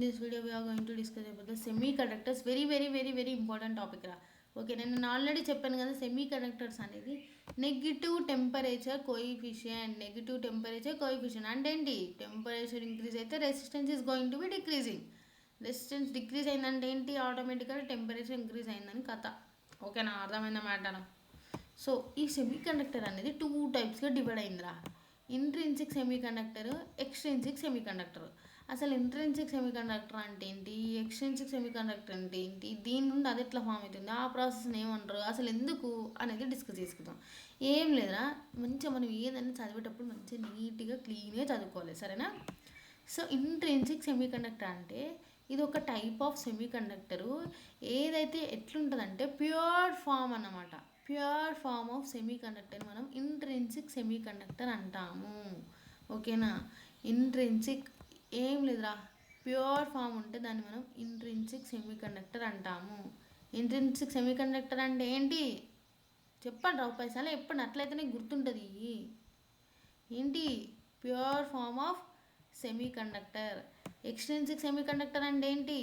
This video we are going to discuss about the semiconductors. Very important topic రా. Okay, నేను already చెప్పాను కదా, semi conductors అనేది negative temperature coefficient అంటే ఏంటి? టెంపరేచర్ ఇంక్రీజ్ అయితే resistance is going to be decreasing. Resistance decrease అయిందంటే ఏంటి? ఆటోమేటిక్గా టెంపరేచర్ ఇంక్రీజ్ అయిందని కథ. ఓకేనా, అర్థమైందా మ్యాటర్? సో ఈ సెమీ కండక్టర్ అనేది 2 టైప్స్గా డివైడ్ అయిందిరా. Intrinsic semi conductor, extrinsic semi conductor. అసలు ఇంట్రిన్సిక్ సెమీ కండక్టర్ అంటే ఏంటి, ఎక్స్ట్రిన్సిక్ సెమీ కండక్టర్ అంటే ఏంటి, దీని నుండి అది ఎట్లా ఫామ్ అవుతుంది, ఆ ప్రాసెస్ని ఏమంటారు, అసలు ఎందుకు అనేది డిస్కస్ చేసుకుందాం. ఏం లేదురా, మంచిగా మనం ఏదైనా చదివేటప్పుడు మంచిగా నీట్గా క్లీన్గా చదువుకోవాలి, సరేనా? సో ఇంట్రిన్సిక్ సెమీ కండక్టర్ అంటే ఇది ఒక టైప్ ఆఫ్ సెమీ కండక్టరు. ఏదైతే ఎట్లుంటుందంటే ప్యూర్ ఫామ్ అన్నమాట. Pure form of semiconductor మనం ఇంట్రిన్సిక్ సెమీ కండక్టర్ అంటాము. ఓకేనా? ఇంట్రిన్సిక్ ఏం లేదురా, ప్యూర్ ఫామ్ ఉంటే దాన్ని మనం ఇంట్రిన్సిక్ సెమీ కండక్టర్ అంటాము. ఇంట్రిన్సిక్ సెమీ కండక్టర్ అంటే ఏంటి చెప్పండి రావు పైసలు, ఎప్పుడు అట్లయితేనే గుర్తుంటుంది. ఏంటి? Pure form of semiconductor. Extrinsic semi conductor అంటే ఏంటి?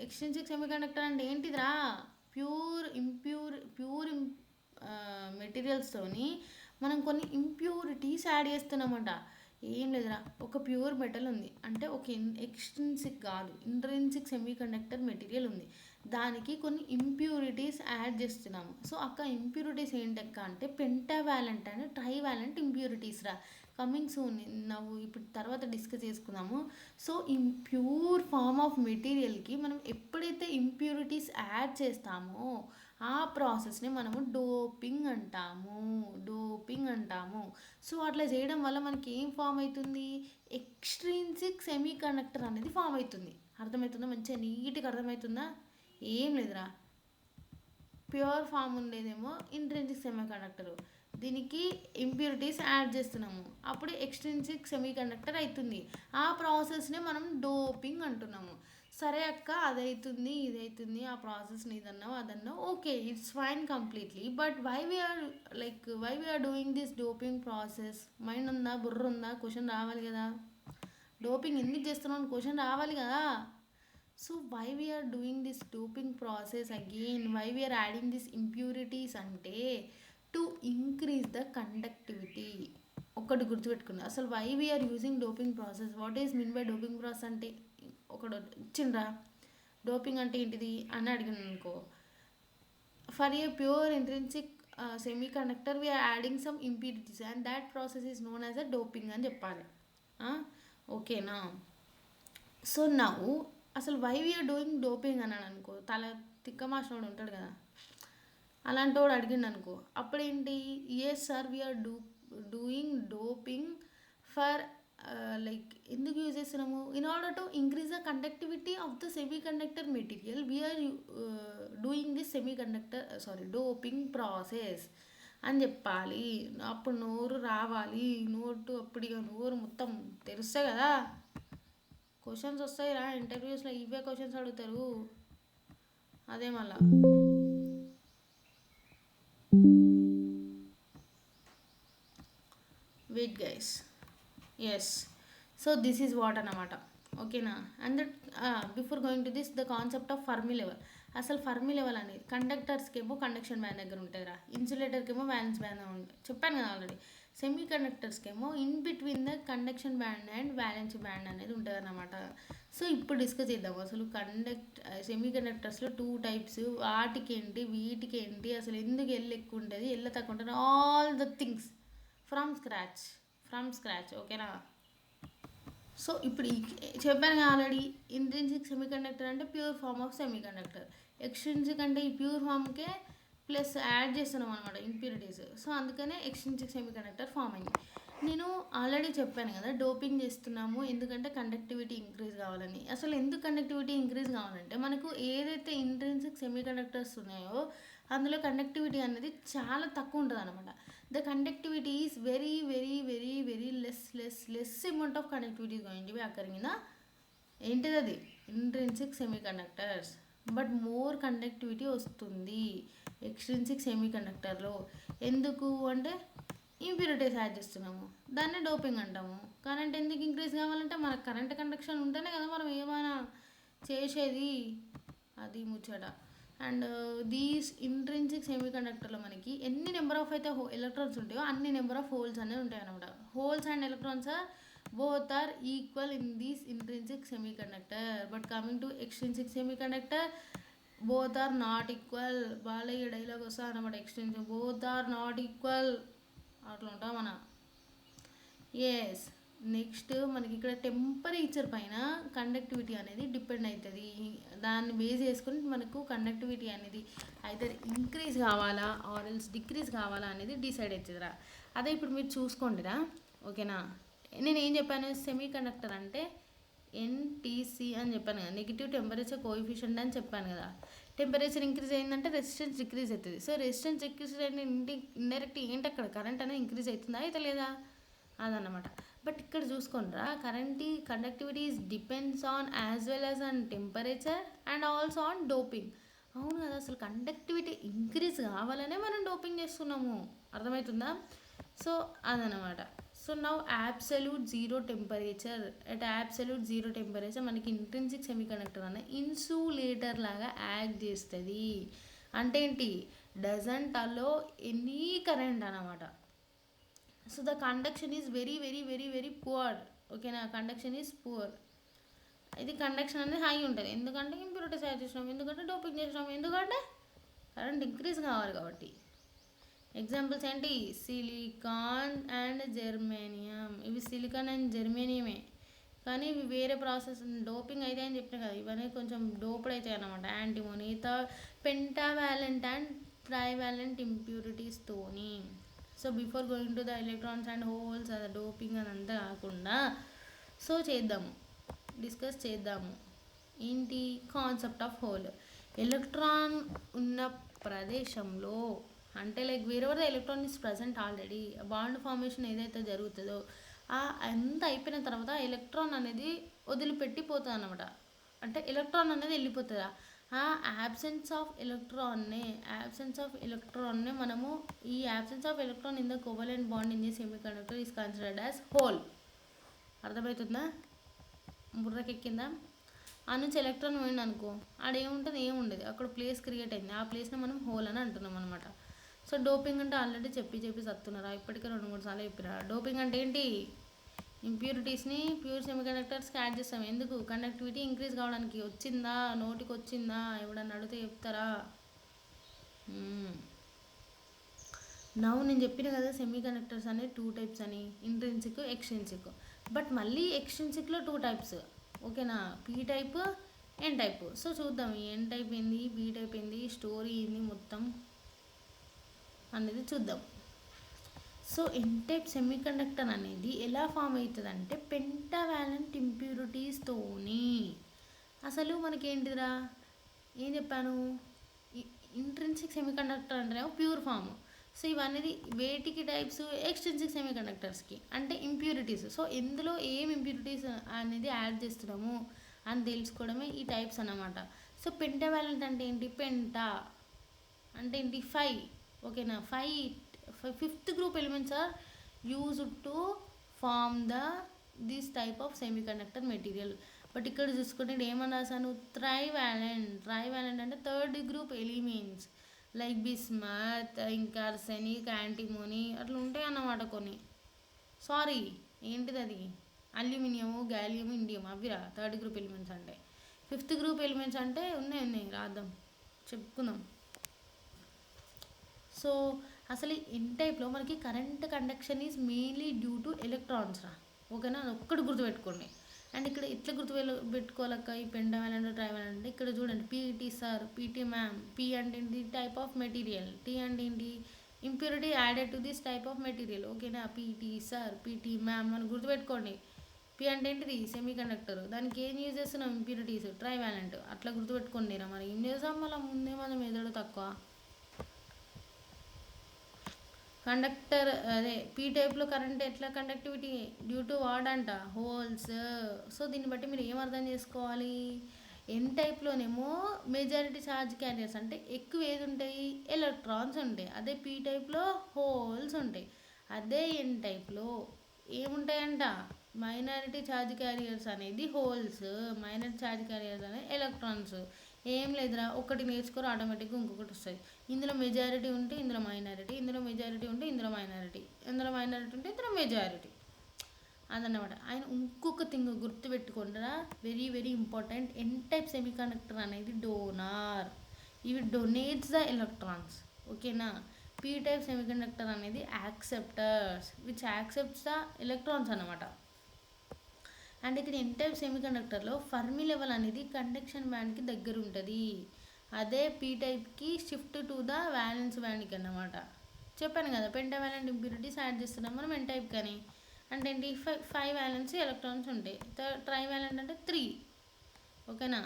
ఎక్స్ట్రిన్సిక్ సెమీ కండక్టర్ అంటే ఏంటిదిరా? ప్యూర్ మెటీరియల్స్తోని మనం కొన్ని ఇంప్యూరిటీస్ యాడ్ చేస్తున్నామంట. ఏం లేదురా, ఒక ప్యూర్ మెటల్ ఉంది అంటే ఒక ఎక్స్ట్రిన్సిక్ కాదు, ఇంట్రిన్సిక్ సెమీ కండక్టర్ మెటీరియల్ ఉంది, దానికి కొన్ని ఇంప్యూరిటీస్ యాడ్ చేస్తున్నాము. సో అక్క ఇంప్యూరిటీస్ ఏంటక్క అంటే పెంటావాలెంట్ అండ్ ట్రైవాలెంట్ ఇంప్యూరిటీస్ రా. కమింగ్ సూన్, నువ్వు ఇప్పుడు తర్వాత డిస్కస్ చేసుకుందాము. సో ఈ ప్యూర్ ఫామ్ ఆఫ్ మెటీరియల్కి మనం ఎప్పుడైతే ఇంప్యూరిటీస్ యాడ్ చేస్తామో ఆ ప్రాసెస్ని మనము డోపింగ్ అంటాము. సో అట్లా చేయడం వల్ల మనకి ఏం ఫామ్ అవుతుంది? ఎక్స్ట్రిన్సిక్ సెమీ కండక్టర్ అనేది ఫామ్ అవుతుంది. అర్థమవుతుందా? మంచిగా నీట్గా అర్థమవుతుందా? ఏం లేదురా, ప్యూర్ ఫామ్ ఉండేదేమో ఇంట్రిన్సిక్ సెమీ కండక్టర్, దీనికి ఇంప్యూరిటీస్ యాడ్ చేస్తున్నాము, అప్పుడు ఎక్స్ట్రిన్సిక్ సెమీ కండక్టర్ అవుతుంది. ఆ ప్రాసెస్ని మనం డోపింగ్ అంటున్నాము. సరే అక్క, అదవుతుంది ఇదవుతుంది, ఆ ప్రాసెస్ని ఇదన్నావు అదన్నావు, okay, it's fine completely. But why we are doing this doping process? Mind ఉందా, బుర్ర ఉందా? క్వశ్చన్ రావాలి కదా. డోపింగ్ ఎందుకు చేస్తున్నావు అని క్వశ్చన్ రావాలి కదా. So why we are doing this doping process again, why we are adding this impurities అంటే టు ఇంక్రీజ్ ద కండక్టివిటీ. ఒకటి గుర్తుపెట్టుకుంది, అసలు why we are using doping process, what is mean by doping process అంటే ఒకడు ఇచ్చిండ్రా డోపింగ్ అంటే ఏంటిది అని అడిగిన అనుకో, for a pure intrinsic semi conductor we are adding some impurities and that process is known as a doping అని చెప్పాలి. ఓకేనా? సో నవ్వు అసలు వై వీఆర్ డూయింగ్ డోపింగ్ అన్నాడు అనుకో, తల తిక్కమాసినోడు ఉంటాడు కదా, అలాంటి వాడు అడిగిండు అనుకో, అప్పుడేంటి, yes sir we are doing doping for like ఎందుకు యూజ్ చేస్తున్నాము, in order to increase the conductivity of the semi conductor material we are doing this doping process అని చెప్పాలి. అప్పుడు నోరు రావాలి, అప్పుడు ఇక నోరు మొత్తం తెరుస్తాయి కదా, క్వశ్చన్స్ వస్తాయి రా ఇంటర్వ్యూస్లో, ఇవే క్వశ్చన్స్ అడుగుతారు. అదే మళ్ళా wait guys, yes, so this is what అన్నమాట. ఓకేనా? And that before going to this the concept of Fermi level. అసలు ఫర్మీ లెవెల్ అనేది కండక్టర్స్కి ఏమో కండక్షన్ బ్యాండ్ దగ్గర ఉంటుందిరా, ఇన్సులేటర్కి ఏమో వ్యాలెన్స్ బ్యాండ్ ఉంటుంది, చెప్పాను కదా ఆల్రెడీ. సెమీ కండక్టర్స్కి ఏమో in between the conduction band and valence band అనేది ఉంటుంది అన్నమాట. సో ఇప్పుడు డిస్కస్ చేద్దాం అసలు సెమీ కండక్టర్స్లో 2 టైప్స్, వాటికి ఏంటి వీటికి ఏంటి, అసలు ఎందుకు ఎల్ ఎక్కువ ఉంటుంది ఎల్ల తక్కువ ఉంటుంది, all the things from scratch. ఓకేనా? సో ఇప్పుడు చెప్పాను కదా ఆల్రెడీ, ఇంట్రిన్సిక్ సెమీ కండక్టర్ అంటే pure form of semiconductor, extrinsic అంటే ఈ ప్యూర్ ఫామ్కే ప్లస్ యాడ్ చేస్తున్నాం అనమాట ఇంప్యూరిటీస్. సో అందుకనే ఎక్స్ట్రిన్సిక్ సెమీ కండక్టర్ ఫామ్ అయింది. నేను ఆల్రెడీ చెప్పాను కదా, డోపింగ్ చేస్తున్నాము ఎందుకంటే కండక్టివిటీ ఇంక్రీజ్ కావాలని. అసలు ఎందుకు కండక్టివిటీ ఇంక్రీజ్ కావాలంటే మనకు ఏదైతే ఇంట్రిన్సిక్ సెమీ కండక్టర్స్ ఉన్నాయో అందులో కండక్టివిటీ అనేది చాలా తక్కువ ఉంటుంది అనమాట. The conductivity is very less amount of conductivity going to be occurring in the ఏంటిది అది intrinsic semi conductors, but more conductivity వస్తుంది ఎక్స్ట్రిన్సిక్ సెమీ కండక్టర్లో. ఎందుకు అంటే ఇంప్యూరిటీస్ యాడ్ చేస్తున్నాము, దాన్ని డోపింగ్ అంటాము. కరెంట్ ఎందుకు ఇంక్రీజ్ కావాలంటే మనకు కరెంట్ కండక్షన్ ఉంటేనే కదా మనం ఏమైనా చేసేది, అది ముచ్చట. అండ్ దీస్ ఇంట్రిన్సిక్ సెమీ కండక్టర్లో మనకి ఎన్ని నెంబర్ ఆఫ్ అయితే ఎలక్ట్రాన్స్ ఉంటాయో అన్ని నెంబర్ ఆఫ్ హోల్స్ అనేవి ఉంటాయి అనమాట. Holes and electrons are both are equal in this intrinsic semiconductor, but coming to extrinsic semiconductor, both are not equal. Balayya dialogue వస్తా అనమాట, extensive both are not equal అట్లా ఉంటాం మన. ఎస్, నెక్స్ట్ మనకి ఇక్కడ టెంపరేచర్ పైన కండక్టివిటీ అనేది డిపెండ్ అవుతుంది. దాన్ని బేస్ చేసుకుని మనకు కండక్టివిటీ అనేది అయితే ఇంక్రీజ్ కావాలా ఆర్ ఎల్స్ డిక్రీజ్ కావాలా అనేది డిసైడ్ అవుతుందిరా. అదే ఇప్పుడు మీరు చూసుకోండిరా, ఓకేనా. నేను ఏం చెప్పాను, సెమీ కండక్టర్ అంటే ఎన్టీసీ అని చెప్పాను కదా, నెగిటివ్ టెంపరేచర్ కోఎఫిషియంట్ అని చెప్పాను కదా. టెంపరేచర్ ఇంక్రీజ్ అయిందంటే రెసిస్టెన్స్ డిక్రీజ్ అవుతుంది. సో రెసిస్టెన్స్ డిక్రీజ్ అయితే ఇండైరెక్ట్ ఏంటి అక్కడ కరెంట్ అనేది ఇంక్రీజ్ అవుతుందా అయితే లేదా అదన్నమాట. బట్ ఇక్కడ చూసుకోండిరా, conductivity is depends on as well as on temperature and also on doping. అవును కదా, అసలు కండక్టివిటీ ఇంక్రీజ్ కావాలనే మనం డోపింగ్ చేస్తున్నాము, అర్థమవుతుందా. సో అదనమాట. So now absolute zero temperature, at absolute zero temperature మనకి ఇంట్రిన్సిక్ సెమీ కండక్టర్ అనే ఇన్సులేటర్ లాగా యాక్ట్ చేస్తుంది. అంటే ఏంటి, డజంట్ అలో ఎనీ కరెంట్ అనమాట. So the conduction is very very very very poor, ఓకేనా. Conduction is poor. ఇది కండక్షన్ అనేది హై ఉంటుంది, ఎందుకంటే ఇంప్యూరిటీస్ యాడ్ చేసినాం, ఎందుకంటే డోపింగ్ చేసినాం, ఎందుకంటే కరెంట్ ఇంక్రీజ్ కావాలి కాబట్టి. ఎగ్జాంపుల్స్ ఏంటి, సిలికాన్ అండ్ జెర్మేనియం. ఇవి సిలికాన్ అండ్ జెర్మేనియమే, కానీ ఇవి వేరే ప్రాసెస్ డోపింగ్ అయితే అని చెప్పిన కదా, ఇవన్నీ కొంచెం డోప్డ్ అవుతాయి అన్నమాట. యాంటీమోనీ, పెంటావాలెంట్ అండ్ ట్రైవాలెంట్ ఇంప్యూరిటీస్తోని. So before going to the electrons and holes అది డోపింగ్ అని అంతా కాకుండా సో డిస్కస్ చేద్దాము ఏంటి కాన్సెప్ట్ ఆఫ్ హోల్. ఎలక్ట్రాన్ ఉన్న ప్రదేశంలో, అంటే like wherever the electron is present already, bond formation ఏదైతే జరుగుతుందో అంత అయిపోయిన తర్వాత ఎలక్ట్రాన్ అనేది వదిలిపెట్టిపోతుంది అనమాట. అంటే ఎలక్ట్రాన్ అనేది వెళ్ళిపోతుందా, యాబ్సెన్స్ ఆఫ్ ఎలక్ట్రాన్నే మనము ఈ absence of electron in the covalent bond in the semi conductor is considered as whole. అర్థమవుతుందా, బుర్రకెక్కిందా. ఆ నుంచి ఎలక్ట్రాన్ పోయింది అనుకో, ఆడేముంటుంది, ఏముండదు, అక్కడ ప్లేస్ క్రియేట్ అయింది, ఆ ప్లేస్ని మనం హోల్ అని అంటున్నాం అనమాట. సో డోపింగ్ అంటే ఆల్రెడీ చెప్పి సత్తున్నారా, ఇప్పటికే 2-3 సార్లు చెప్పినా. డోపింగ్ అంటే ఏంటి, ఇంప్యూరిటీస్ని ప్యూర్ సెమీకండక్టర్స్కి యాడ్ చేస్తాం. ఎందుకు, కండక్టివిటీ ఇంక్రీజ్ కావడానికి. వచ్చిందా, నోటికి వచ్చిందా, ఎవడన్నా అడిగితే చెప్తారా. నవ్వు నేను చెప్పిన కదా సెమీ కండక్టర్స్ అనేవి 2 టైప్స్ అని, ఇంట్రిన్సిక్ ఎక్స్ట్రిన్సిక్. బట్ మళ్ళీ ఎక్స్ట్రిన్సిక్లో 2 టైప్స్, ఓకేనా. P type, N type. So చూద్దాం ఈ ఎన్ టైప్ ఏంది, పీ టైప్ ఏంది, స్టోరీ ఏంది మొత్తం అనేది చూద్దాం. So N type semi conductor అనేది ఎలా ఫామ్ అవుతుంది అంటే పెంటావాలెంట్ ఇంప్యూరిటీస్తోని. అసలు మనకేంటిదిరా, ఏం చెప్పాను, ఇంట్రిన్సిక్ సెమీ కండక్టర్ అంటేనేమో ప్యూర్ ఫామ్. సో ఇవన్నీ వేటికి టైప్స్, ఎక్స్ట్రిన్సిక్ సెమీ కండక్టర్స్కి అంటే ఇంప్యూరిటీస్. సో ఎందులో ఏం ఇంప్యూరిటీస్ అనేది యాడ్ చేస్తున్నాము అని తెలుసుకోవడమే ఈ టైప్స్ అన్నమాట. సో పెంటావాలెంట్ అంటే ఏంటి, పెంటా అంటే ఏంటి 5, ఓకేనా. 5th group elements are used to form this type of semi conductor material. But ఇక్కడ చూసుకుంటే ఏమన్నా రాసాను, ట్రైవాలెంట్ అంటే 3rd group elements like bismuth, ఇంకా ఆర్సెనిక్, యాంటీమోనీ అట్లా ఉంటాయి అన్నమాట కొన్ని. సారీ ఏంటిది అది, అల్యూమినియము, గ్యాలియం, ఇండియం, అవిరా 3rd గ్రూప్ ఎలిమెంట్స్ అంటే. 5th గ్రూప్ ఎలిమెంట్స్ అంటే ఉన్నాయి రాద్దాం, చెప్పుకుందాం. సో అసలు ఎన్ టైప్లో మనకి current conduction is mainly due to electrons రా, ఓకేనా. అది ఒక్కటి గుర్తుపెట్టుకోండి. అండ్ ఇక్కడ ఎట్లా పెట్టుకోవాలక్క ఈ పెంటావాలెంట్ ట్రైవాలెంట్ అంటే ఇక్కడ చూడండి, PT sir, PT ma'am. P అంటే ఏంటి, టైప్ ఆఫ్ మెటీరియల్. టీ అంటే ఏంటి, impurity added to this type of material, ఓకేనా. పీటీ సార్, పీటీ మ్యామ్ అని గుర్తుపెట్టుకోండి. పీ అంటే ఏంటిది, సెమీ కండక్టర్, దానికి ఏం యూజ్ చేస్తున్నాం, ఇంప్యూరిటీస్, ట్రైవాలెంట్ అట్లా గుర్తుపెట్టుకోండి రా. మరి ఏం చేసాం మళ్ళీ, ముందే మనం ఎదడు తక్కువ. కండక్టర్ అదే పీ టైప్లో కరెంట్ ఎట్లా కండక్టివిటీ డ్యూ టు వాట్ అంట, హోల్స్. సో దీన్ని బట్టి మీరు ఏం అర్థం చేసుకోవాలి, ఎన్ టైప్లోనేమో మెజారిటీ ఛార్జ్ క్యారియర్స్ అంటే ఎక్కువ ఏది ఉంటాయి, ఎలక్ట్రాన్స్ ఉంటాయి. అదే పీ టైప్లో హోల్స్ ఉంటాయి. అదే ఎన్ టైప్లో ఏముంటాయంట, మైనారిటీ ఛార్జ్ క్యారియర్స్ అనేది హోల్స్, మైనారిటీ ఛార్జ్ క్యారియర్స్ అనేది ఎలక్ట్రాన్స్. ఏం లేదురా, ఒకటి నేర్చుకోరు ఆటోమేటిక్గా ఇంకొకటి వస్తుంది. ఇందులో మెజారిటీ ఉంటే ఇందులో మైనారిటీ, ఇందులో మెజారిటీ ఉంటే ఇందులో మైనారిటీ, ఇందులో మైనారిటీ ఉంటే ఇందులో మెజారిటీ అదన్నమాట. ఆయన ఇంకొక థింగ్ గుర్తుపెట్టుకుంటారా, very very important. N type semiconductor అనేది డోనార్, ఇవి డొనేట్స్ ద ఎలక్ట్రాన్స్. ఓకేనా. పీ టైప్ సెమీకండక్టర్ అనేది acceptors which accepts the electrons అన్నమాట. అండ్ ఇక్కడ ఎన్ టైప్ సెమీకండక్టర్లో ఫర్మి లెవెల్ అనేది కండక్షన్ బ్యాండ్కి దగ్గర ఉంటుంది. అదే పీ టైప్కి షిఫ్ట్ టు ద వ్యాలెన్స్ బ్యాండ్కి అన్నమాట. చెప్పాను కదా, పెంటావాలెంట్ ఇంప్యూరిటీస్ యాడ్ చేస్తున్నాం మనం ఎన్ టైప్ కానీ. అంటే ఏంటి, 5 వ్యాలెన్స్ ఎలక్ట్రాన్స్ ఉంటాయి. ట్రై వ్యాలెంట్ అంటే 3. ఓకేనా.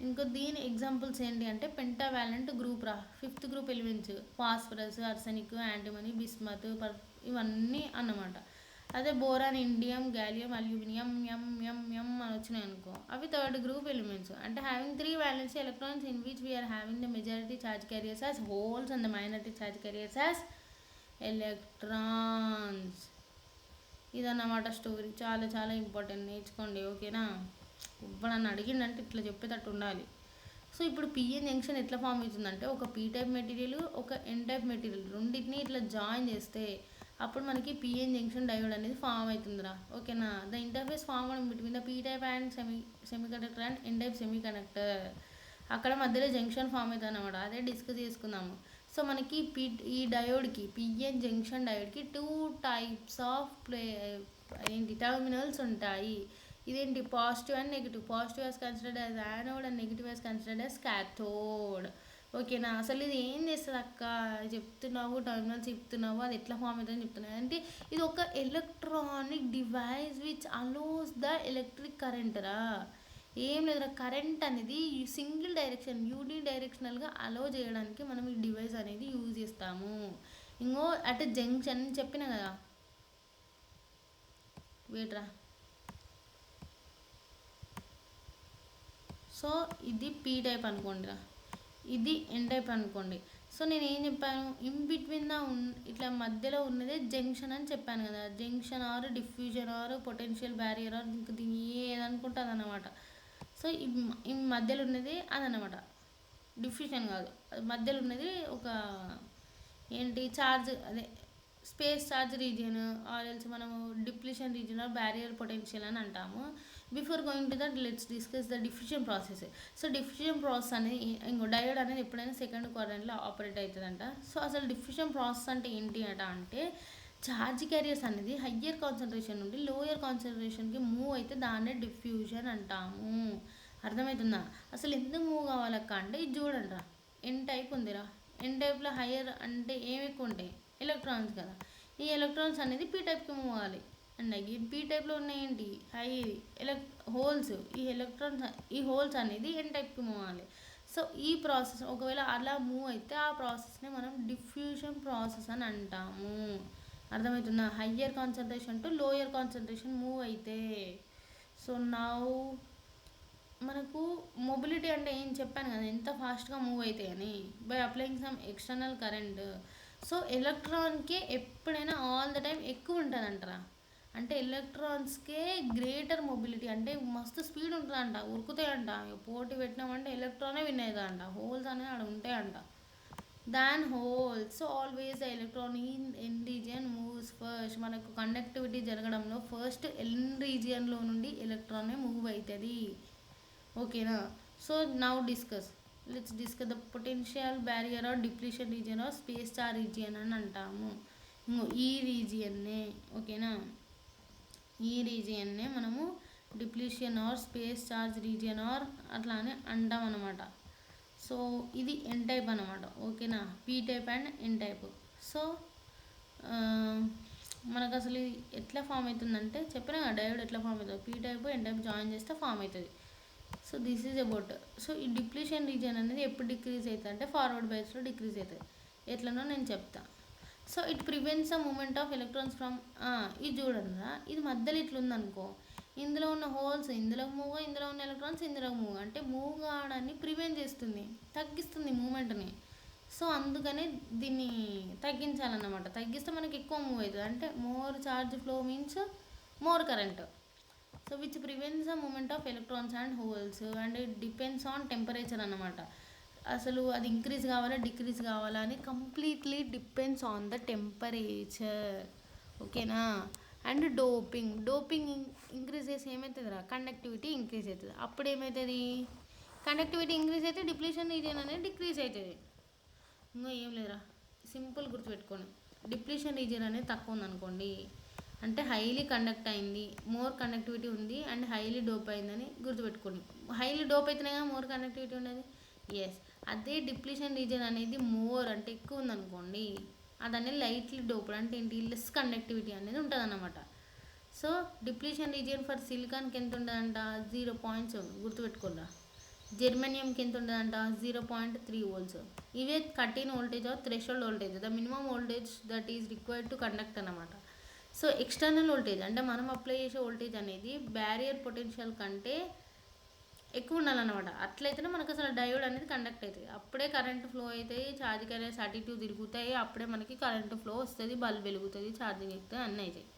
ఇంకో దీని ఎగ్జాంపుల్స్ ఏంటి అంటే పెంటావాలెంట్ గ్రూప్ రా, 5th group elements phosphorus, arsenic, antimony, bismuth, ఇవన్నీ అన్నమాట. అదే బోరాన్, ఇండియం, గ్యాలియం, అల్యూమినియం, ఎం అని వచ్చినాయి అనుకో, అవి 3rd గ్రూప్ ఎలిమెంట్స్. అంటే having 3 valency electrons in which we are having the majority charge carriers as holes and the minority charge carriers as electrons. ఇదన్నమాట స్టోరీ. చాలా చాలా ఇంపార్టెంట్, నేర్చుకోండి. ఓకేనా. ఇప్పుడు నన్ను అడిగిందంటే ఇట్లా చెప్పేటట్టు ఉండాలి. సో ఇప్పుడు పిఎన్ జంక్షన్ ఎట్లా ఫామ్ అవుతుందంటే, ఒక పీ టైప్ మెటీరియల్, ఒక ఎన్ టైప్ మెటీరియల్ రెండింటిని ఇట్లా జాయిన్ చేస్తే అప్పుడు మనకి పిఎన్ జంక్షన్ డయోడ్ అనేది ఫామ్ అవుతుందిరా. ఓకేనా. The interface form between the P type and semiconductor and N type semiconductor. అక్కడ మధ్యలో జంక్షన్ ఫామ్ అవుతుంది అనమాట. అదే డిస్కస్ చేసుకుందాము. సో మనకి ఈ డయోడ్కి, పిఎన్ జంక్షన్ డయోడ్కి 2 టైప్స్ ఆఫ్ టర్మినల్స్ ఉంటాయి. ఇదేంటి, positive and negative. Positive as considered as anode and negative as considered as cathode. ఓకేనా. అసలు ఇది ఏం చేస్తుంది అక్క, చెప్తున్నావు టర్మినల్స్ చెప్తున్నావు, అది ఎట్లా ఫామ్ అవుతుందని చెప్తున్నావు అంటే, ఇది ఒక electronic device which allows the electric current రా. ఏం లేదురా, కరెంట్ అనేది సింగిల్ డైరెక్షన్ యూని డైరెక్షనల్గా అలో చేయడానికి మనం ఈ డివైస్ అనేది యూజ్ చేస్తాము. ఇంకో అటు జంక్షన్ చెప్పిన కదా, వేట్రా. సో ఇది పీ టైప్ అనుకోండిరా, ఇది ఎన్ టైప్ అనుకోండి. సో నేను ఏం చెప్పాను, ఇన్ బిట్వీన్ ద ఇట్లా మధ్యలో ఉన్నదే జంక్షన్ అని చెప్పాను కదా. Junction or diffusion or potential barrier or ఇంకా దీన్ని ఏదనుకుంటే అదనమాట. సో ఈ మధ్యలో ఉన్నది అదనమాట, డిఫ్యూజన్ కాదు. మధ్యలో ఉన్నది ఒక ఏంటి, ఛార్జ్, అదే space charge region or else మనము depletion region or barrier potential అని అంటాము. Before going to that let's discuss the diffusion process. So diffusion process అనేది ఇంకో డయోడ్ అనేది ఎప్పుడైనా సెకండ్ క్వాడ్రంట్లో ఆపరేట్ అవుతుందంట. సో అసలు డిఫ్యూజన్ ప్రాసెస్ అంటే ఏంటి అంటే, ఛార్జ్ క్యారియర్స్ అనేది హయ్యర్ కాన్సన్ట్రేషన్ నుండి లోయర్ కాన్సన్ట్రేషన్కి మూవ్ అయితే దాన్నే డిఫ్యూజన్ అంటాము. అర్థమవుతుందా. అసలు ఎందుకు మూవ్ కావాలక్క అంటే, ఇది చూడండి రా, ఎన్ టైప్ ఉందిరా. ఎన్ టైప్లో హయ్యర్ అంటే ఏమి ఎక్కువ ఉంటాయి, ఎలక్ట్రాన్స్ కదా. ఈ ఎలక్ట్రాన్స్ అనేది పీ టైప్కి మూవ్ అవ్వాలి. అండ్ అగైన్ పీ టైప్లో ఉన్నాయేంటి, హై హోల్స్. ఈ హోల్స్ అనేది ఎన్ టైప్కి మూవ్ అవ్వాలి. సో ఈ ప్రాసెస్ ఒకవేళ అలా మూవ్ అయితే ఆ ప్రాసెస్ని మనం డిఫ్యూజన్ ప్రాసెస్ అని అంటాము. అర్థమవుతుందా. Higher concentration to lower concentration move అయితే. సో నౌ మనకు మొబిలిటీ అంటే ఏం చెప్పాను కదా, ఎంత ఫాస్ట్గా మూవ్ అవుతాయి అని, by applying some external current. So ఎలక్ట్రాన్కే ఎప్పుడైనా ఆల్ ద టైం ఎక్కువ ఉంటుంది అంటారా. అంటే ఎలక్ట్రాన్స్కే గ్రేటర్ మొబిలిటీ, అంటే మస్తు స్పీడ్ ఉంటుందంట, ఉరుకుతాయంట. పోటీ పెట్టినామంటే ఎలక్ట్రానే విన్ అవుతుందంట. హోల్స్ అనేవి అక్కడ ఉంటాయంట. Than holes. So always the electron in N region moves first. మనకు కండక్టివిటీ జరగడంలో ఫస్ట్ ఎన్ రీజియన్లో నుండి ఎలక్ట్రానే మూవ్ అవుతుంది. ఓకేనా. So now let's discuss the potential barrier or depletion region or space charge region అని అంటాము. ఈ రీజియన్నే, ఓకేనా, ఈ రీజియన్నే మనము depletion or space charge region or అట్లా అని అంటాం అనమాట. సో ఇది ఎన్ టైప్ అనమాట. ఓకేనా. P type and N type. So మనకు అసలు ఇది ఎట్లా ఫామ్ అవుతుందంటే చెప్పినా కదా, డయోడ్ ఎట్లా ఫామ్ అవుతుంది, P type N type join చేస్తే ఫామ్ అవుతుంది. So this is about. So ఈ డిప్లీషన్ రీజియన్ అనేది ఎప్పుడు డిక్రీజ్ అవుతుంది అంటే ఫార్వర్డ్ బైస్లో డిక్రీజ్ అవుతుంది. ఎట్లనో నేను చెప్తా. So it prevents the moment of electrons from, ఇది చూడండి, ఇది మధ్యలో ఇట్లుందనుకో, ఇందులో ఉన్న హోల్స్ ఇందులో మూవ్, ఇందులో ఉన్న ఎలక్ట్రాన్స్ ఇందులో మూవ్, అంటే మూవ్ కావడాన్ని ప్రివెంట్ చేస్తుంది, తగ్గిస్తుంది మూమెంట్ని. సో అందుకని దీన్ని తగ్గించాలన్నమాట. తగ్గిస్తే మనకి ఎక్కువ మూవ్ అవుతుంది. అంటే more charge flow means more current. So which prevents the movement of electrons and holes and it depends on temperature అన్నమాట. అసలు అది ఇంక్రీజ్ కావాలా డిక్రీజ్ కావాలా అని completely depends on the temperature. ఓకేనా. అండ్ డోపింగ్ ఇంక్రీజ్ చేసి ఏమవుతుందిరా, కండక్టివిటీ ఇంక్రీజ్ అవుతుంది. అప్పుడు ఏమవుతుంది, కండక్టివిటీ ఇంక్రీజ్ అయితే డిప్లీషన్ రీజియన్ అనేది డిక్రీజ్ అవుతుంది. ఇంకా ఏం లేదురా, సింపుల్ గుర్తుపెట్టుకోండి. డిప్లీషన్ రీజియన్ అనేది తక్కువ ఉందనుకోండి అంటే హైలీ కండక్ట్ అయింది, మోర్ కండక్టివిటీ ఉంది అండ్ హైలీ డోప్ అయిందని గుర్తుపెట్టుకోండి. హైలీ డోప్ అయితేనే కదా మోర్ కండక్టివిటీ ఉండేది. ఎస్, అదే డిప్లీషన్ రీజియన్ అనేది మోర్ అంటే ఎక్కువ ఉందనుకోండి అది అనేది లైట్లీ డోప్డ్ అంటే ఏంటి, లెస్ కండక్టివిటీ అనేది ఉంటుంది అన్నమాట. సో డిప్లీషన్ రీజియన్ ఫర్ సిలికాన్కి ఎంత ఉంటుందంట, 0.7 గుర్తుపెట్టుకోరా. జెర్మేనియంకి ఎంత ఉంటుందంట, 0.3 volts. ఇవే కట్టిన voltage or threshold voltage, the minimum voltage that is required to conduct అన్నమాట. సో ఎక్స్టర్నల్ వోల్టేజ్ అంటే మనం అప్లై చేసే వోల్టేజ్ అనేది బ్యారియర్ పొటెన్షియల్ కంటే ఎక్కువ ఉండాలన్నమాట. అట్లయితేనే మనకు అసలు డయోడ్ అనేది కండక్ట్ అవుతుంది. అప్పుడే కరెంట్ ఫ్లో అవుతాయి, ఛార్జింగ్ అనేది 32 తిరుగుతాయి, అప్పుడే మనకి కరెంట్ ఫ్లో వస్తుంది, బల్బ్ వెలుగుతుంది, ఛార్జింగ్ ఎక్కుతుంది, అన్నీ అవుతాయి.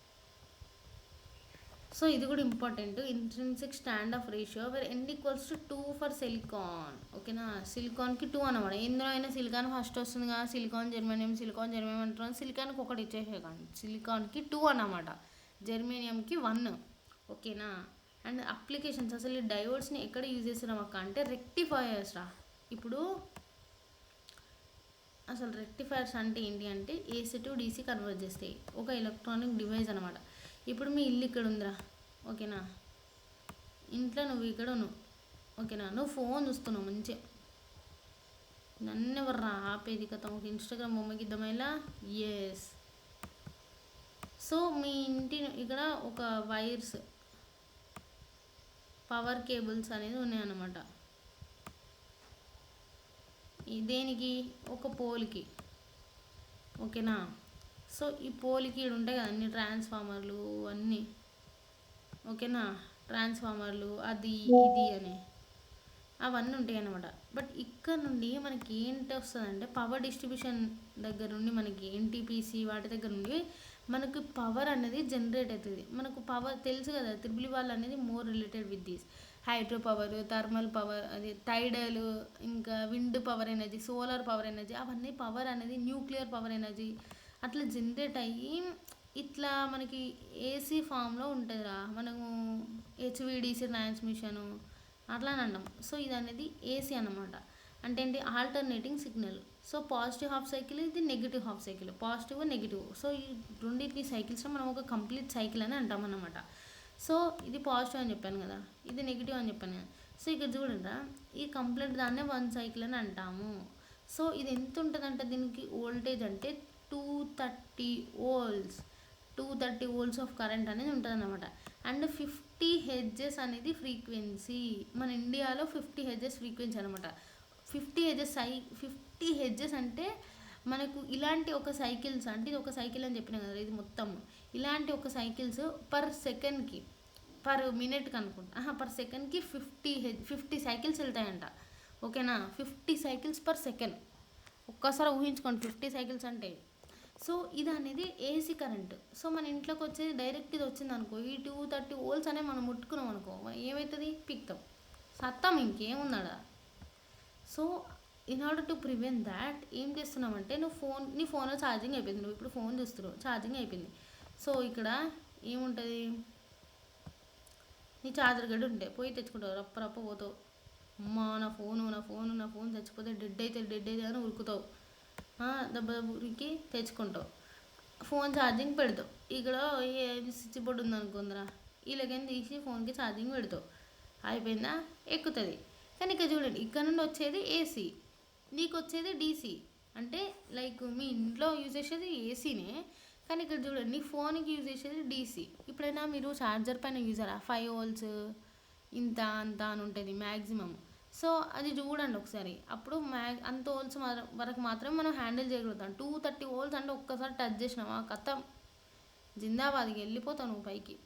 సో ఇది కూడా important. Intrinsic stand off ratio where n equals to 2 for silicon. ఓకేనా. సిలికాన్కి 2 అనమాట. ఎందులో అయినా సిలికాన్ ఫస్ట్ వస్తుంది కదా, సిలికాన్ జెర్మేనియం అంటున్నాను. సిలికాన్కి ఒకటి ఇచ్చేసే కానీ సిలికాన్కి 2 అన్నమాట, జెర్మేనియంకి 1. ఓకేనా. అండ్ అప్లికేషన్స్, అసలు ఈ డయోడ్స్ని ఎక్కడ యూజ్ చేస్తున్నాం అక్క అంటే రెక్టిఫైయర్స్ రా. ఇప్పుడు అసలు రెక్టిఫైయర్స్ అంటే ఏంటి అంటే AC టు DC కన్వర్ట్ చేస్తాయి, ఒక ఎలక్ట్రానిక్ డివైస్ అనమాట. ఇప్పుడు మీ ఇల్లు ఇక్కడ ఉందిరా, ఓకేనా. ఇంట్లో నువ్వు ఇక్కడ ఉన్నావు, ఓకేనా. నువ్వు ఫోన్ చూస్తున్నావు మంచిగా, నన్ను ఎవరు ఆపేది కదా, ఒక ఇన్స్టాగ్రామ్ బొమ్మకి ఇద్దామైలా. ఎస్. సో మీ ఇంటి ఇక్కడ ఒక వైర్స్, పవర్ కేబుల్స్ అనేది ఉన్నాయన్నమాట. దేనికి, ఒక పోల్కి, ఓకేనా. సో ఈ పోల్కి ఇక్కడ ఉంటాయి కదా అన్ని ట్రాన్స్ఫార్మర్లు అన్నీ, ఓకేనా. ట్రాన్స్ఫార్మర్లు అది ఇది అని అవన్నీ ఉంటాయి అన్నమాట. బట్ ఇక్కడ నుండి మనకి ఏంటి వస్తుందంటే పవర్ డిస్ట్రిబ్యూషన్ దగ్గర నుండి మనకి NTPC వాటి దగ్గర నుండి మనకు పవర్ అనేది జనరేట్ అవుతుంది. మనకు పవర్ తెలుసు కదా, త్రిబుల్ వాళ్ళు అనేది more related with this hydro power, thermal power, అది టైడల్, ఇంకా wind power energy, solar power energy, అవన్నీ పవర్ అనేది న్యూక్లియర్ పవర్ ఎనర్జీ అట్లా జనరేట్ అయ్యి ఇట్లా మనకి AC ఫామ్లో ఉంటుందిరా. మనము HVDC ట్రాన్స్మిషను అట్లా అని అంటాం. సో ఇది అనేది AC అన్నమాట. అంటే ఏంటి, alternating signal. So positive half cycle, ఇది negative half cycle, positive negative. So ఈ రెండింటి సైకిల్స్లో మనం ఒక కంప్లీట్ సైకిల్ అని అంటాం అన్నమాట. సో ఇది పాజిటివ్ అని చెప్పాను కదా, ఇది నెగిటివ్ అని చెప్పాను కదా. సో ఇక్కడ చూడండి, ఈ కంప్లీట్ దాన్నే 1 సైకిల్ అని అంటాము. సో ఇది ఎంత ఉంటుందంటే దీనికి వోల్టేజ్ అంటే 230 volts, 230 volts ఆఫ్ కరెంట్ అనేది ఉంటుంది అన్నమాట. అండ్ 50 Hz అనేది ఫ్రీక్వెన్సీ. మన ఇండియాలో 50 Hz ఫ్రీక్వెన్సీ అనమాట. 50 Hz అంటే మనకు ఇలాంటి ఒక సైకిల్స్ అంటే ఇది ఒక సైకిల్ అని చెప్పిన కదా, ఇది మొత్తం ఇలాంటి ఒక సైకిల్స్ పర్ సెకండ్కి, పర్ మినిట్కి అనుకుంటా, పర్ సెకండ్కి 50 సైకిల్స్ వెళ్తాయంట. ఓకేనా. 50 సైకిల్స్ పర్ సెకండ్. ఒక్కసారి ఊహించుకోండి 50 సైకిల్స్ అంటే. సో ఇది అనేది AC కరెంట్. సో మన ఇంట్లోకి వచ్చేది డైరెక్ట్ ఇది వచ్చింది అనుకో, ఈ 230 volts అనే మనం ముట్టుకున్నాం అనుకో, ఏమవుతుంది, పిక్తాం, సత్తాం, ఇంకేమున్నాడా. So in order to prevent that ఏం చేస్తున్నామంటే, నీ ఫోన్లో ఛార్జింగ్ అయిపోయింది, నువ్వు ఇప్పుడు ఫోన్ చూస్తున్నావు, ఛార్జింగ్ అయిపోయింది. సో ఇక్కడ ఏముంటుంది, నీ ఛార్జర్ గడ్డ ఉంటే పోయి తెచ్చుకుంటావు, రప్ప పోతావు, అమ్మా నా ఫోన్ చచ్చిపోతే డెడ్ అయితే అని ఉరుకుతావు, దెబ్బ ఉరికి తెచ్చుకుంటావు, ఫోన్ ఛార్జింగ్ పెడతావు. ఇక్కడ స్విచ్ బోర్డు ఉందనుకుందిరా, వీళ్ళకేం తీసి ఫోన్కి ఛార్జింగ్ పెడతావు, అయిపోయిందా, ఎక్కుతుంది. కానీ ఇక్కడ చూడండి, ఇక్కడ నుండి వచ్చేది AC, నీకు వచ్చేది DC. అంటే లైక్ మీ ఇంట్లో యూజ్ చేసేది ACనే, కానీ ఇక్కడ చూడండి నీ ఫోన్కి యూజ్ చేసేది DC. ఇప్పుడైనా మీరు ఛార్జర్ పైన యూజరా 5 volts ఇంత అంత అని ఉంటుంది మ్యాక్సిమం. సో అది చూడండి ఒకసారి, అప్పుడు అంత వోల్ట్స్ వరకు మాత్రమే మనం హ్యాండిల్ చేయగలుగుతాం. 230 volts అంటే ఒక్కసారి టచ్ చేసినావా కథం, జిందాబాద్కి వెళ్ళిపోతావు నువ్వు పైకి.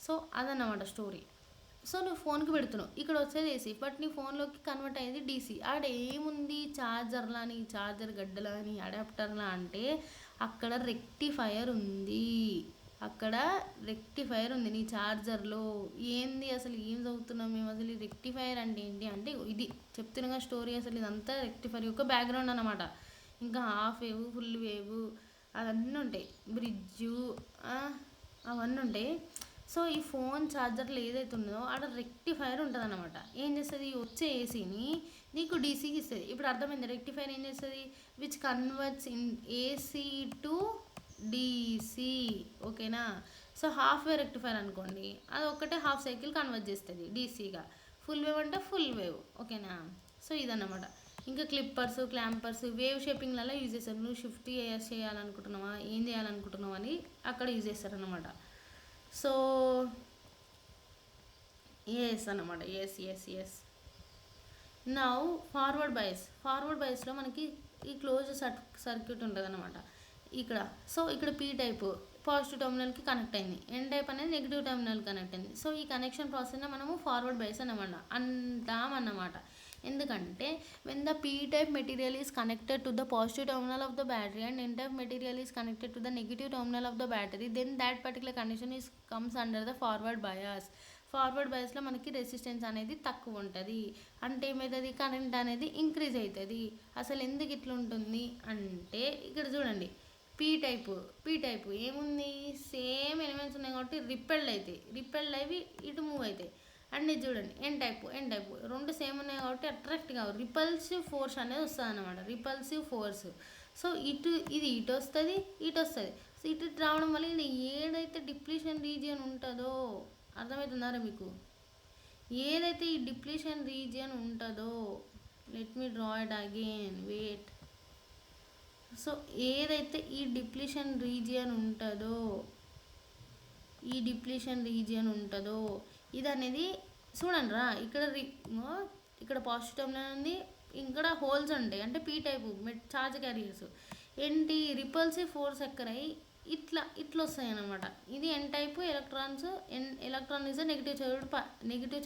సో అదన్నమాట స్టోరీ. సో నువ్వు ఫోన్కి పెడుతున్నావు, ఇక్కడ వచ్చేది AC, బట్ నీ ఫోన్లోకి కన్వర్ట్ అయ్యేది DC. ఆడ ఏముంది, ఛార్జర్లా అని, ఛార్జర్ గడ్డలా అని, అడాప్టర్లా అంటే అక్కడ రెక్టిఫైయర్ ఉంది. అక్కడ రెక్టిఫైర్ ఉంది నీ ఛార్జర్లో. ఏంది అసలు, ఏం చదువుతున్నాం మేము అసలు? ఈ రెక్టిఫైర్ అంటే ఏంటి అంటే ఇది చెప్తున్నా స్టోరీ. అసలు ఇదంతా రెక్టిఫైర్ యొక్క బ్యాక్గ్రౌండ్ అనమాట. ఇంకా హాఫ్ వేవ్, ఫుల్ వేవ్ అవన్నీ ఉంటాయి, బ్రిడ్జు అవన్నీ ఉంటాయి. సో ఈ ఫోన్ ఛార్జర్లో ఏదైతే ఉన్నదో ఆడ రెక్టిఫైర్ ఉంటుంది అనమాట. ఏం చేస్తుంది, వచ్చే ఏసీని నీకు డీసీకి ఇస్తుంది. ఇప్పుడు అర్థమైంది రెక్టిఫైర్ ఏం చేస్తుంది, which converts in AC to DC. ఓకేనా. సో హాఫ్ వేవ్ రెక్టిఫైర్ అనుకోండి, అది ఒక్కటే హాఫ్ సైకిల్ కన్వర్ట్ చేస్తుంది డీసీగా. ఫుల్ వేవ్ అంటే ఫుల్ వేవ్. ఓకేనా. సో ఇదన్నమాట. ఇంకా క్లిప్పర్స్, క్లాంపర్స్ వేవ్ షేపింగ్లలో యూజ్ చేస్తారు. నువ్వు షిఫ్ట్ చేయాలనుకుంటున్నావా, ఏం చేయాలనుకుంటున్నావు అని అక్కడ యూజ్ చేస్తారనమాట. సో ఎస్ అన్నమాట. ఎస్ నౌ ఫార్వర్డ్ బైస్లో మనకి ఈ క్లోజ్ సర్క్యూట్ ఉంటుంది అనమాట ఇక్కడ. సో ఇక్కడ పీ టైప్ పాజిటివ్ టర్మినల్కి కనెక్ట్ అయింది, ఎన్ టైప్ అనేది నెగిటివ్ టర్మినల్ కనెక్ట్ అయింది. సో ఈ కనెక్షన్ ప్రాసెస్ని మనము ఫార్వర్డ్ బైస్ అంటామన్నమాట. ఎందుకంటే when the P type material is connected to the positive terminal of the battery and N type material is connected to the negative terminal of the battery, then that particular condition is comes under the forward bias. Forward బయాస్లో మనకి resistance అనేది తక్కువ ఉంటుంది. అంటే ఏమవుతుంది, current అనేది increase అవుతుంది. అసలు ఎందుకు ఇట్లా ఉంటుంది అంటే ఇక్కడ చూడండి, పీ టైపు ఏముంది, సేమ్ ఎలిమెంట్స్ ఉన్నాయి కాబట్టి రిపెల్డ్ అవి ఇటు మూవ్ అవుతాయి. అండ్ ఇది చూడండి ఎన్ టైపు రెండు సేమ్ ఉన్నాయి కాబట్టి అట్రాక్ట్ కావు, రిపల్సివ్ ఫోర్స్ అనేది వస్తుంది అనమాట. Repulsive force. సో ఇది ఇటు వస్తుంది. సో ఇటు రావడం వల్ల ఇది ఏదైతే డిప్లీషన్ రీజియన్ ఉంటుందో, అర్థమవుతున్నారా మీకు? ఏదైతే ఈ డిప్లీషన్ రీజియన్ ఉంటుందో, let me draw it again, wait. So ఏదైతే ఈ డిప్లీషన్ రీజియన్ ఉంటుందో ఇది అనేది చూడండి రా, ఇక్కడ పాజిటివ్ టర్మినల్ ఉంది, ఇక్కడ హోల్స్ ఉంటాయి అంటే పీ టైపు చార్జ్ క్యారియర్స్. ఏంటి, రిపల్సివ్ ఫోర్స్ ఎక్కరై ఇట్లా వస్తాయి అన్నమాట. ఇది N type electron is negative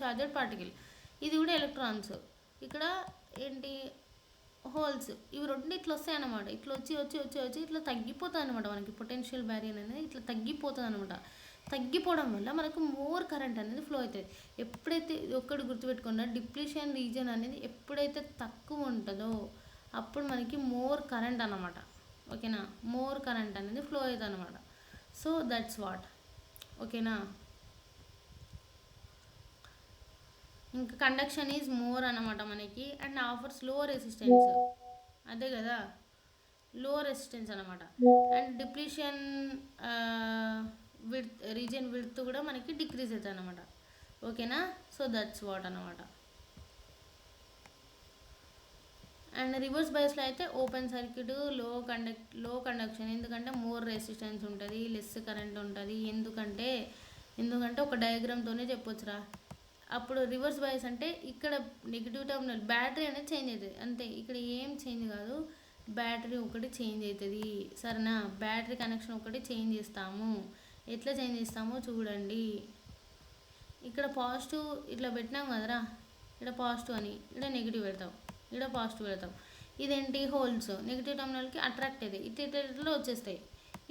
charged particle. ఇది కూడా ఎలక్ట్రాన్స్. ఇక్కడ ఏంటి, హోల్స్. ఇవి రెండు ఇట్లా వస్తాయి అన్నమాట. ఇట్లా వచ్చి ఇట్లా తగ్గిపోతుంది అనమాట. మనకి పొటెన్షియల్ బ్యారియర్ అనేది ఇట్లా తగ్గిపోతుంది అనమాట. తగ్గిపోవడం వల్ల మనకు మోర్ కరెంట్ అనేది ఫ్లో అవుతుంది. ఎప్పుడైతే ఒక్కటి గుర్తుపెట్టుకున్నా, డిప్లీషన్ రీజియన్ అనేది ఎప్పుడైతే తక్కువ ఉంటుందో అప్పుడు మనకి మోర్ కరెంట్ అన్నమాట. ఓకేనా, మోర్ కరెంట్ అనేది ఫ్లో అవుతుంది అనమాట. So that's what. ఓకేనా. ఇంకా కండక్షన్ ఈజ్ మోర్ అనమాట మనకి, అండ్ ఆఫర్స్ లో రెసిస్టెన్స్. అదే కదా, లో రెసిస్టెన్స్ అనమాట. అండ్ డిప్లీషన్ రీజియన్ విడ్త్ కూడా మనకి డిక్రీజ్ అవుతుంది అనమాట. ఓకేనా. సో దట్స్ వాట్ అనమాట. అండ్ రివర్స్ బయాస్లో అయితే ఓపెన్ సర్క్యూట్, లో కండక్షన్. ఎందుకంటే మోర్ రెసిస్టెన్స్ ఉంటుంది, లెస్ కరెంట్ ఉంటుంది. ఎందుకంటే ఒక డయాగ్రామ్తోనే చెప్పొచ్చురా. అప్పుడు రివర్స్ బయాస్ అంటే ఇక్కడ నెగిటివ్ టర్మినల్ బ్యాటరీ అనేది చేంజ్ అవుతుంది అంతే. ఇక్కడ ఏం చేంజ్ కాదు, బ్యాటరీ ఒకటి చేంజ్ అవుతుంది. సరేనా, బ్యాటరీ కనెక్షన్ ఒకటి చేంజ్ చేస్తాము. ఎట్లా చేంజ్ చేస్తామో చూడండి. ఇక్కడ పాజిటివ్ ఇట్లా పెట్టినాం కదరా, ఇక్కడ పాజిటివ్ అని, ఇక్కడ నెగిటివ్ పెడతాం, ఇక్కడ పాజిటివ్ పెడతాం. ఇదేంటి, హోల్స్ నెగిటివ్ టర్మినల్కి అట్రాక్ట్ అవుతాయి, ఇట్లా వచ్చేస్తాయి.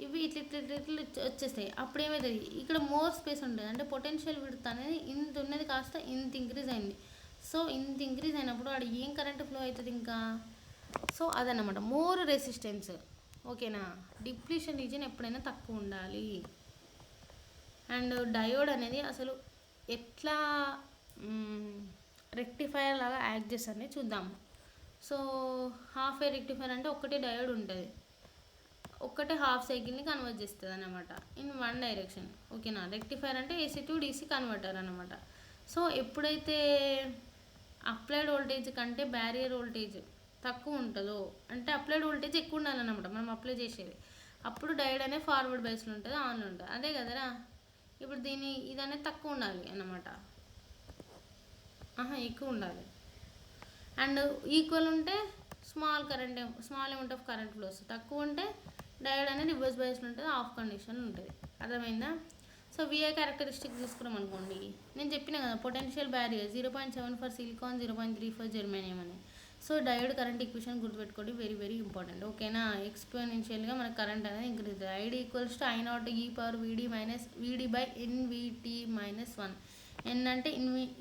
ఇవి ఇట్లా వచ్చేస్తాయి. అప్పుడు ఏమవుతుంది, ఇక్కడ మోర్ స్పేస్ ఉంటుంది. అంటే పొటెన్షియల్ విడ్త్ అనేది ఇంత ఉన్నది కాస్త ఇంత ఇంక్రీజ్ అయింది. సో ఇంత ఇంక్రీజ్ అయినప్పుడు అక్కడ ఏం కరెంట్ ఫ్లో అవుతుంది ఇంకా. సో అదన్నమాట మోర్ రెసిస్టెన్స్. ఓకేనా. డిప్లీషన్ రీజియన్ ఎప్పుడైనా తక్కువ ఉండాలి. అండ్ డయోడ్ అనేది అసలు ఎట్లా రెక్టిఫైర్ లాగా యాక్ట్ చేస్తారని చూద్దాము. సో హాఫ్ ఏ రెక్టిఫైర్ అంటే ఒక్కటే డయోడ్ ఉంటుంది, ఒక్కటే హాఫ్ సైకిల్ని కన్వర్ట్ చేస్తుంది అనమాట ఇన్ వన్ డైరెక్షన్. ఓకేనా. రెక్టిఫైర్ అంటే ఏసీ టు డీసీ కన్వర్టర్ అనమాట. సో ఎప్పుడైతే అప్లైడ్ వోల్టేజ్ కంటే బ్యారియర్ వోల్టేజ్ తక్కువ ఉంటుందో, అంటే అప్లైడ్ వోల్టేజ్ ఎక్కువ ఉండాలన్నమాట మనం అప్లై చేసేది, అప్పుడు డయోడ్ అనేది ఫార్వర్డ్ బయాస్లో ఉంటుంది, ఆన్లో ఉంటుంది. అదే కదరా. ఇప్పుడు ఇది అనేది తక్కువ ఉండాలి అన్నమాట, ఎక్కువ ఉండాలి. అండ్ ఈక్వల్ ఉంటే small amount of current flow వస్తుంది. తక్కువ ఉంటే డయోడ్ అనేది రివర్స్ బయాస్లో ఉంటుంది, ఆఫ్ కండిషన్ ఉంటుంది. అర్థమైందా. సో విఐ క్యారెక్టరిస్టిక్ తీసుకున్నాం అనుకోండి, నేను చెప్పిన కదా potential barrier 0.7 for silicon, 0.3 for germanium అని. సో డయోడ్ కరెంట్ ఈక్వేషన్ గుర్తుపెట్టుకోండి, వెరీ వెరీ ఇంపార్టెంట్. ఓకేనా, ఎక్స్పోనెన్షియల్గా మనకు కరెంట్ అనేది ఇంక్రీజ్ అవుతుంది. ID equals to I naught e power VD minus VD by NVT minus 1. N అంటే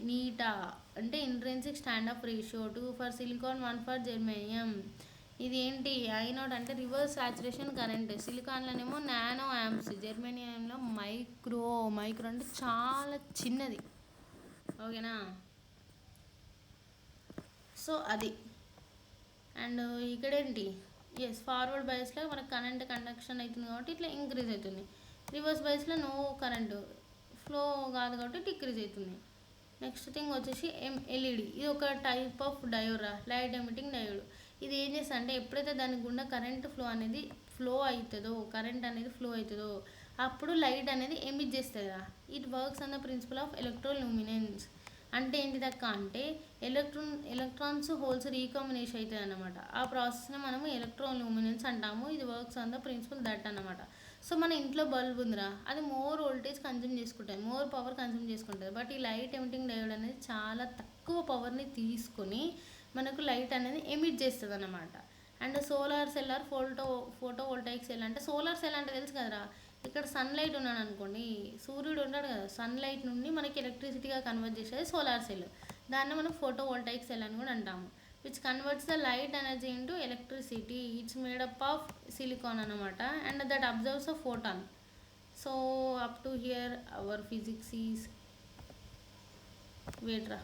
నీటా అంటే intrinsic stand off ratio, 2 for silicon 1 for germanium. ఇది ఏంటి, ఐ నాట్ అంటే రివర్స్ సాచురేషన్ కరెంట్, సిలికాన్లోనేమో నానో యాంప్స్, జెర్మేనియంలో మైక్రో అంటే చాలా చిన్నది. ఓకేనా, సో అది. అండ్ ఇక్కడేంటి, ఎస్ ఫార్వర్డ్ బయాస్లో మనకు కరెంట్ కండక్షన్ అవుతుంది కాబట్టి ఇట్లా ఇంక్రీజ్ అవుతుంది. రివర్స్ బయాస్లో నో కరెంటు ఫ్లో కాదు కాబట్టి డిక్రీజ్ అవుతుంది. నెక్స్ట్ థింగ్ వచ్చేసి ఎల్ఈడి. ఇది ఒక type of diode, light emitting diode. ఇది ఏం చేస్తా అంటే ఎప్పుడైతే దాని గుండా కరెంట్ ఫ్లో అనేది కరెంట్ అనేది ఫ్లో అవుతుందో అప్పుడు లైట్ అనేది ఎమిట్ చేస్తుందా. It works on the principle of electroluminescence. అంటే ఏంటిదక్క అంటే ఎలక్ట్రాన్స్ హోల్స్ రీకాంబినేషన్ అవుతుంది అనమాట. ఆ ప్రాసెస్ని మనము ఎలక్ట్రోలూమినెన్స్ అంటాము. ఇది works on the principal that అనమాట. సో మన ఇంట్లో బల్బ్ ఉందిరా, అది మోర్ వోల్టేజ్ కన్జ్యూమ్ చేసుకుంటుంది, మోర్ పవర్ కన్జ్యూమ్ చేసుకుంటుంది. బట్ ఈ లైట్ ఎమిటింగ్ డయోడ్ అనేది చాలా తక్కువ పవర్ని తీసుకొని మనకు లైట్ అనేది ఎమిట్ చేస్తుంది అనమాట. And solar cell are photo voltaic cell. అంటే సోలార్ సెల్ అంటే తెలుసు కదరా, ఇక్కడ సన్లైట్ ఉన్నాడు అనుకోండి, సూర్యుడు ఉన్నాడు కదా, సన్లైట్ నుండి మనకి ఎలక్ట్రిసిటీగా కన్వర్ట్ చేసేది సోలార్ సెల్. దాన్ని మనం ఫోటో వోల్టాయిక్ సెల్ అని కూడా అంటాము. Which converts the light energy into electricity. It's made up of silicon అనమాట. And that observes a photon. So up to here our physics is వేట్రా.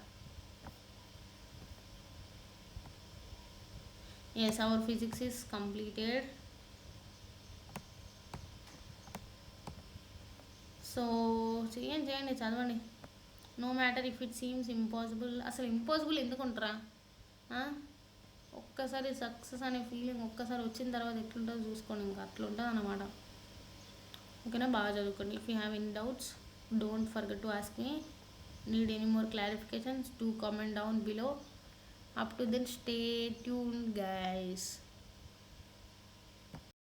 yes, our physics is completed. So చేయండి చదవండి. No matter if it seems impossible. అసలు impossible ఎందుకు ఉంటారా, ఒక్కసారి success అనే feeling ఒక్కసారి వచ్చిన తర్వాత ఎట్లుంటుందో చూసుకోండి, ఇంకా అట్లా ఉంటుంది అన్నమాట. ఓకేనా, బాగా చదువుకోండి. If you have any doubts don't forget to ask me. Need any more clarifications to comment down below. Up to then, stay tuned guys.